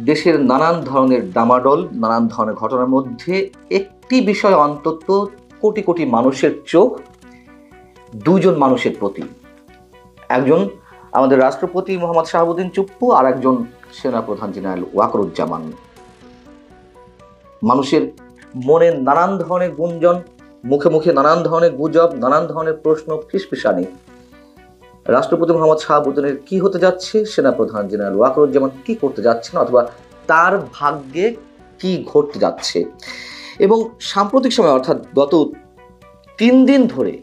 দেশের নানান ধরনের ডামাডোল, নানান ধরনের ঘটনার মধ্যে একটি বিষয় অন্তত কোটি কোটি মানুষের চোখ দুজন মানুষের প্রতি, একজন আমাদের রাষ্ট্রপতি মোহাম্মদ শাহাবুদ্দিন চুপ্পু আর একজন সেনাপ্রধান জেনারেল ওয়াকারুজ্জামান। মানুষের মনে নানান ধরনের গুঞ্জন, মুখে মুখে নানান ধরনের গুজব, নানান ধরনের প্রশ্ন, ফিসফিসানি। রাষ্ট্রপতি মোহাম্মদ শাহাবুদ্দিনের কি হতে যাচ্ছে, সেনাপ্রধান জেনারেল ওয়াকারুজ্জামান কি করতে যাচ্ছেন, অথবা তার ভাগ্যে কি ঘটতে যাচ্ছে। এবং সাম্প্রতিক সময় অর্থাৎ গত 3 দিন ধরে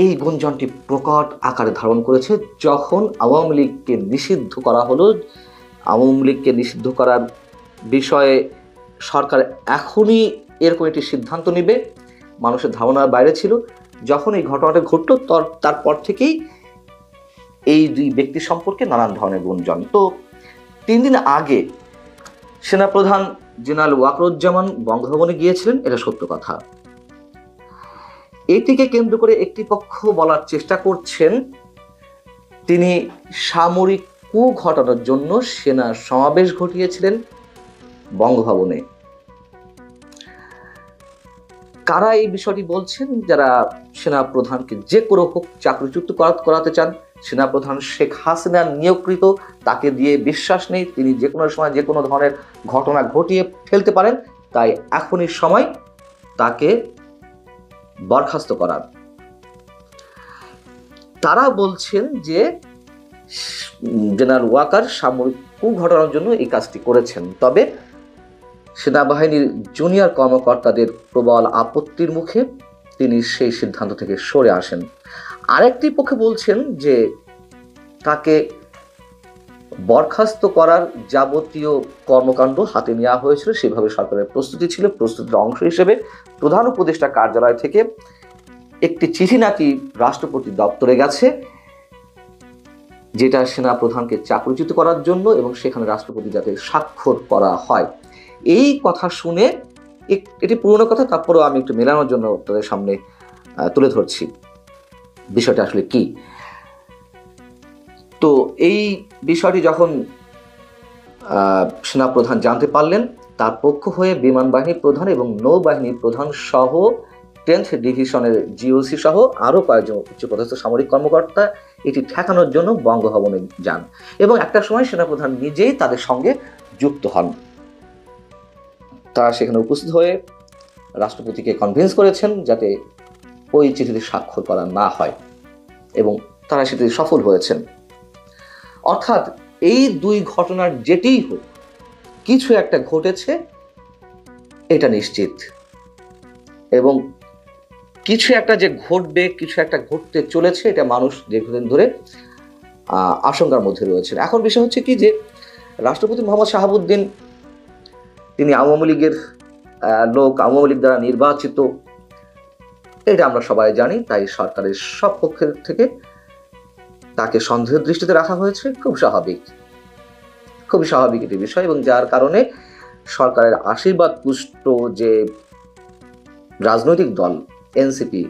এই গুঞ্জনটি প্রকট আকারে ধারণ করেছে। যখন আওয়ামী লীগকে নিষিদ্ধ করা হলো, আওয়ামী লীগকে নিষিদ্ধ করার বিষয়ে সরকার এখনই এরকম একটি সিদ্ধান্ত নেবে, মানুষের ধারণার বাইরে ছিল। যখন এই ঘটনাটা ঘটল তারপর থেকেই এই দুই ব্যক্তি সম্পর্কে নানান ধরনের গুঞ্জন। তো 3 দিন আগে সেনাপ্রধান জেনারেল ওয়াকারুজ্জামান বঙ্গভবনে গিয়েছিলেন, এটা সত্য কথা। এটিকে কেন্দ্র করে একটি পক্ষ বলার চেষ্টা করছেন তিনি সামরিক কূ ঘটানোর জন্য সেনা সমাবেশ ঘটিয়েছিলেন বঙ্গভবনে। কারা এই বিষয়টি বলছেন? যারা সেনাপ্রধানকে যে কোনো হোক চাকরিচ্যুত করাতে চান। সেনাপ্রধান শেখ হাসিনা নিয়োগকৃত, তাকে দিয়ে বিশ্বাস নেই, তিনি যে কোনো সময় যে কোনো ধরনের ঘটনা ঘটিয়ে ফেলতে পারেন, তাই এখনই সময় তাকে বরখাস্ত করার। তারা বলছেন যে জেনারেল ওয়াকার সামরিক কূ ঘটানোর জন্য এই কাজটি করেছেন। তবে সেনাবাহিনীর জুনিয়র কর্মকর্তাদের প্রবল আপত্তির মুখে তিনি সেই সিদ্ধান্ত থেকে সরে আসেন। আরেকটি পক্ষে বলছেন যে তাকে বরখাস্ত করার যাবতীয় কর্মকাণ্ড হাতে নেওয়া হয়েছিল, সেভাবে সরকারের প্রস্তুতি ছিল। প্রস্তুতির অংশ হিসেবে প্রধান উপদেষ্টা কার্যালয় থেকে একটি চিঠি নাকি রাষ্ট্রপতি দপ্তরে গেছে, যেটা সেনাপ্রধানকে চাকরিচ্যুত করার জন্য, এবং সেখানে রাষ্ট্রপতি যাতে স্বাক্ষর করা হয়। এই কথা শুনে, এটি পুরনো কথা, তারপরেও আমি একটু মেলানোর জন্য তাদের সামনে তুলে ধরছি বিষয়টা আসলে কি। তো এই বিষয়টি যখন সেনাপ্রধান জানতে পারলেন, তার পক্ষ হয়ে বিমান বাহিনী প্রধান এবং নৌবাহিনী প্রধান সহ 10th ডিভিশনের জিওসি সহ আরও কয়েকজন উচ্চপদস্থ সামরিক কর্মকর্তা এটি ঠেকানোর জন্য বঙ্গভবনে যান, এবং একটা সময় সেনাপ্রধান নিজেই তাদের সঙ্গে যুক্ত হন। তারা সেখানে উপস্থিত হয়ে রাষ্ট্রপতিকে কনভিন্স করেছেন যাতে ওই চিঠিতে স্বাক্ষর করা না হয়, এবং তারা সেটি সফল হয়েছেন। অর্থাৎ এই দুই ঘটনার যেটিই হোক, কিছু একটা ঘটেছে এটা নিশ্চিত, এবং কিছু একটা যে ঘটবে, কিছু একটা ঘটতে চলেছে, এটা মানুষ দীর্ঘদিন ধরে আশঙ্কার মধ্যে রয়েছেন। এখন বিষয় হচ্ছে কি, যে রাষ্ট্রপতি মোহাম্মদ শাহাবুদ্দিন তিনি আওয়ামী লীগের লোক, আওয়ামী লীগ দ্বারা নির্বাচিত, এটা আমরা সবাই জানি। তাই সরকারের সব পক্ষের থেকে তাকে সন্দেহের দৃষ্টিতে রাখা হয়েছে। খুবই স্বাভাবিক একটি বিষয়, এবং যার কারণে সরকারের আশীর্বাদ পুষ্ট যে রাজনৈতিক দল এনসিপি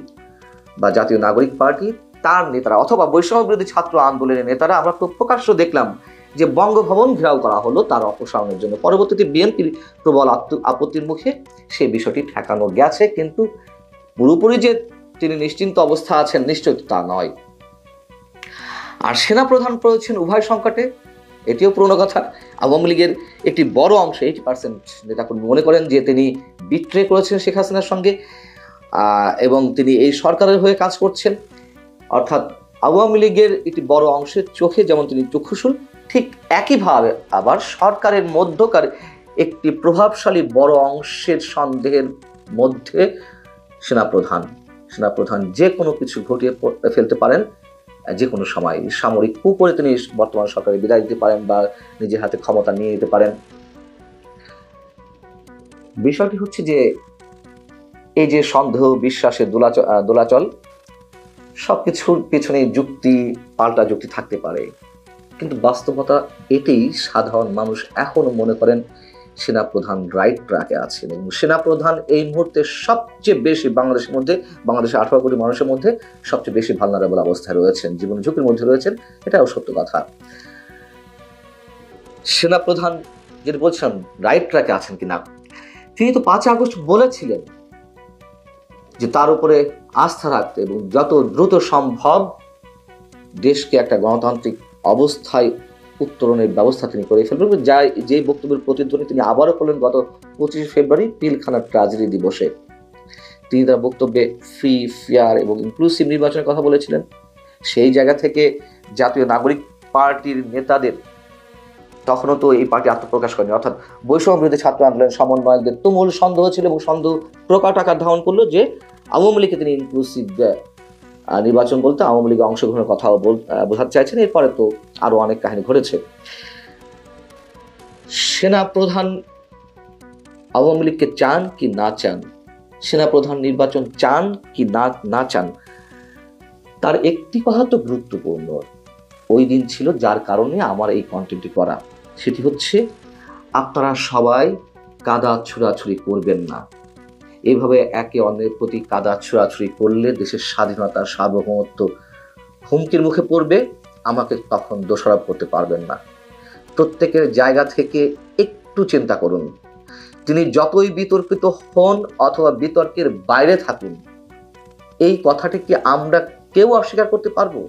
বা জাতীয় নাগরিক পার্টি, তার নেতারা অথবা বৈষম্য বিরোধী ছাত্র আন্দোলনের নেতারা, আমরা তো প্রকাশ্য দেখলাম যে বঙ্গভবন ঘেরাও করা হলো তার অপসারণের জন্য। পরবর্তীতে বিএনপির প্রবল আপত্তির মুখে সেই বিষয়টি ঠেকানো গেছে, কিন্তু পুরোপুরি যে তিনি নিশ্চিন্ত অবস্থা আছেন, নিশ্চয় তা নয়। আর সেনাপ্রধান পড়েছেন উভয় সংকটে, এটিও পুরনো কথা। আওয়ামী লীগের একটি বড় অংশ 80% নেতাকর্মী মনে করেন যে তিনি বিট্রে করেছেন শেখ হাসিনার সঙ্গে, এবং তিনি এই সরকারের হয়ে কাজ করছেন। অর্থাৎ আওয়ামী লীগের একটি বড় অংশের চোখে যেমন তিনি চক্ষুশূল, ঠিক একইভাবে আবার সরকারের মধ্যকার একটি প্রভাবশালী বড় অংশের সন্দেহের মধ্যে সেনাপ্রধান যে কোনো কিছু ঘটিয়ে ফেলতে পারেন যে কোনো সময়। সামরিক কূ করে তিনি বর্তমান সরকারে বিদায় দিতে পারেন বা নিজের হাতে ক্ষমতা নিয়ে নিতে পারেন। বিষয়টি হচ্ছে যে এই যে সন্দেহ, বিশ্বাসের দোলাচল, সবকিছুর পেছনে পাল্টা যুক্তি থাকতে পারে, কিন্তু বাস্তবতা এটাই, সাধারণ মানুষ এখনো মনে করেন সেনাপ্রধান রাইট ট্র্যাকে আছেন, এবং সেনাপ্রধান এই মুহূর্তে সবচেয়ে বেশি বাংলাদেশের 18 কোটি মানুষের মধ্যে সবচেয়ে বেশি ভালনারেবল অবস্থায় রয়েছেন, জীবন ঝুঁকির মধ্যে রয়েছেন। এটাও সত্য কথা। সেনাপ্রধান যেটা বলছিলাম রাইট ট্র্যাকে আছেন কিনা। তিনি তো 5 আগস্ট বলেছিলেন যে তার উপরে আস্থা রাখতে এবং যত দ্রুত সম্ভব দেশকে একটা গণতান্ত্রিক অবস্থায় উত্তরণের ব্যবস্থা তিনি করে ফেলবেন, যে বক্তব্যের প্রতিধ্বনি তিনি আবারও করলেন গত 25 ফেব্রুয়ারি পিলখানা ট্র্যাজেডি দিবসে। তিনি তার বক্তব্যে ফ্রি, ফেয়ার এবং ইনক্লুসিভ নির্বাচনের কথা বলেছিলেন। সেই জায়গা থেকে জাতীয় নাগরিক পার্টির নেতাদের, তখনও তো এই পার্টি আত্মপ্রকাশ করেনি, অর্থাৎ বৈষম্য বিরোধী ছাত্র আন্দোলন সমন্বয়কদের তুমুল সন্দেহ ছিল এবং সন্দেহ প্রকট আকার ধারণ করলো যে আওয়ামী লীগকে তিনি ইনক্লুসিভ নির্বাচন বলতে আওয়ামী লীগে অংশগ্রহণের কথাও বোঝাতে চাইছেন। এরপরে তো আরো অনেক কাহিনী ঘটেছে। সেনা প্রধান আওয়ামী লীগকে চান কি না চান, সেনা প্রধান নির্বাচন চান কি না চান, তার একটি কথা তো গুরুত্বপূর্ণ ওই দিন ছিল, যার কারণে আমার এই কন্টেন্টটি করা। সেটি হচ্ছে আপনারা সবাই কাদা ছুড়াছুড়ি করবেন না। এইভাবে একে অন্যের প্রতি কাদা ছুড়াছুড়ি করলে দেশের স্বাধীনতা, সার্বভৌমত্ব হুমকির মুখে পড়বে। আমাকে তখন দোষারোপ করতে পারবেন না। প্রত্যেকের জায়গা থেকে একটু চিন্তা করুন। তিনি যতই বিতর্কিত হন অথবা বিতর্কের বাইরে থাকুন, এই কথাটি কি আমরা কেউ অস্বীকার করতে পারবো?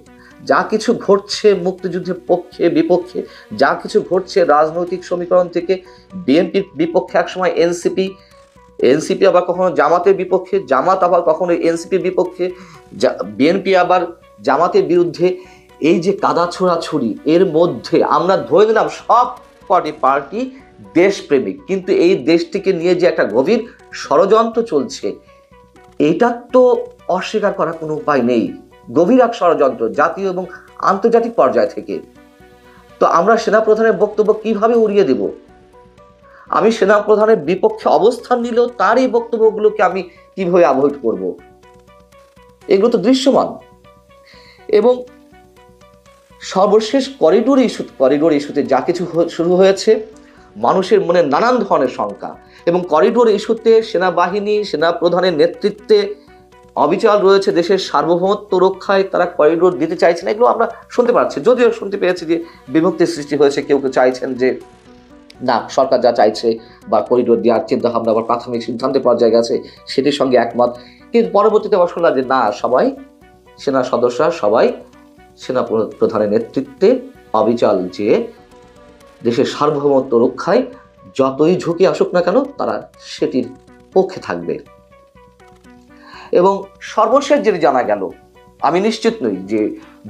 যা কিছু ঘটছে মুক্তিযুদ্ধের পক্ষে বিপক্ষে, যা কিছু ঘটছে রাজনৈতিক সমীকরণ থেকে বিএনপির বিপক্ষে, একসময় এনসিপি আবার কখনো জামাতের বিপক্ষে, জামাত আবার কখনো এনসিপির বিপক্ষে, বিএনপি আবার জামাতের বিরুদ্ধে, এই যে কাদা ছোড়াছুড়ি, এর মধ্যে আমরা ধরে নিলাম সব কটি পার্টি দেশপ্রেমিক, কিন্তু এই দেশটিকে নিয়ে যে একটা গভীর ষড়যন্ত্র চলছে, এইটা তো অস্বীকার করার কোনো উপায় নেই। গভীর এক ষড়যন্ত্র জাতীয় এবং আন্তর্জাতিক পর্যায় থেকে। তো আমরা সেনাপ্রধানের বক্তব্য কিভাবে উড়িয়ে দেব? আমি সেনাপ্রধানের বিপক্ষে অবস্থান নিলেও তার এই বক্তব্যগুলোকে আমি কিভাবে অ্যাভয়েড করব? এগুলো তো দৃশ্যমান। এবং সর্বশেষ করিডোর ইস্যুতে যা কিছু শুরু হয়েছে, মানুষের মনে নানান ধরনের শঙ্কা, এবং করিডোর ইস্যুতে সেনাবাহিনী, সেনাপ্রধানের নেতৃত্বে অবিচল রয়েছে দেশের সার্বভৌমত্ব রক্ষায়, তারা করিডোর দিতে চাইছেন। এগুলো আমরা শুনতে পাচ্ছি, যদিও শুনতে পেয়েছি যে বিভক্তির সৃষ্টি হয়েছে। কেউ কেউ চাইছেন যে না, সরকার যা চাইছে বা করিডোর দেওয়ার চিন্তা ভাবনা আবার প্রাথমিক সিদ্ধান্তের পর্যায়ে গেছে, সেটির সঙ্গে একমত। কিন্তু পরবর্তীতে আবার শুনলাম যে না, সবাই সেনা সদস্যরা সবাই সেনা প্রধানের নেতৃত্বে অবিচল, যে দেশের সার্বভৌমত্ব রক্ষায় যতই ঝুঁকি আসুক না কেন তারা সেটির পক্ষে থাকবে। এবং সর্বশেষ যেটি জানা গেল, আমি নিশ্চিত নই যে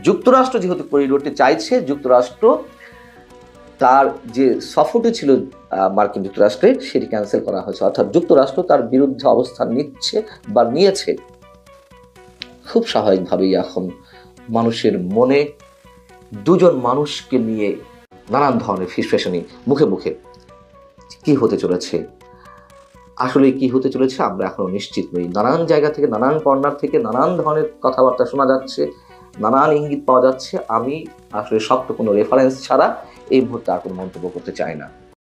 যুক্তরাষ্ট্র যেহেতু করিডোরটি চাইছে, যুক্তরাষ্ট্র তার যে সফরটি ছিল মার্কিন যুক্তরাষ্ট্রে, সেটি ক্যান্সেল করা হয়েছে। অর্থাৎ যুক্তরাষ্ট্র তার বিরুদ্ধে অবস্থান নিচ্ছে বা নিয়েছে। খুব স্বাভাবিকভাবেই এখন মানুষের মনে দুজন মানুষকে নিয়ে নানান ধরনের ফিসফেশনি মুখে মুখে। কি হতে চলেছে, আসলে কি হতে চলেছে আমরা এখনো নিশ্চিত নই। নানান জায়গা থেকে, নানান কর্নার থেকে নানান ধরনের কথাবার্তা শোনা যাচ্ছে, নানান ইঙ্গিত পাওয়া যাচ্ছে। আমি আসলে শক্ত কোনো রেফারেন্স ছাড়া এই মুহূর্তে আর কোনো মন্তব্য করতে চাই না।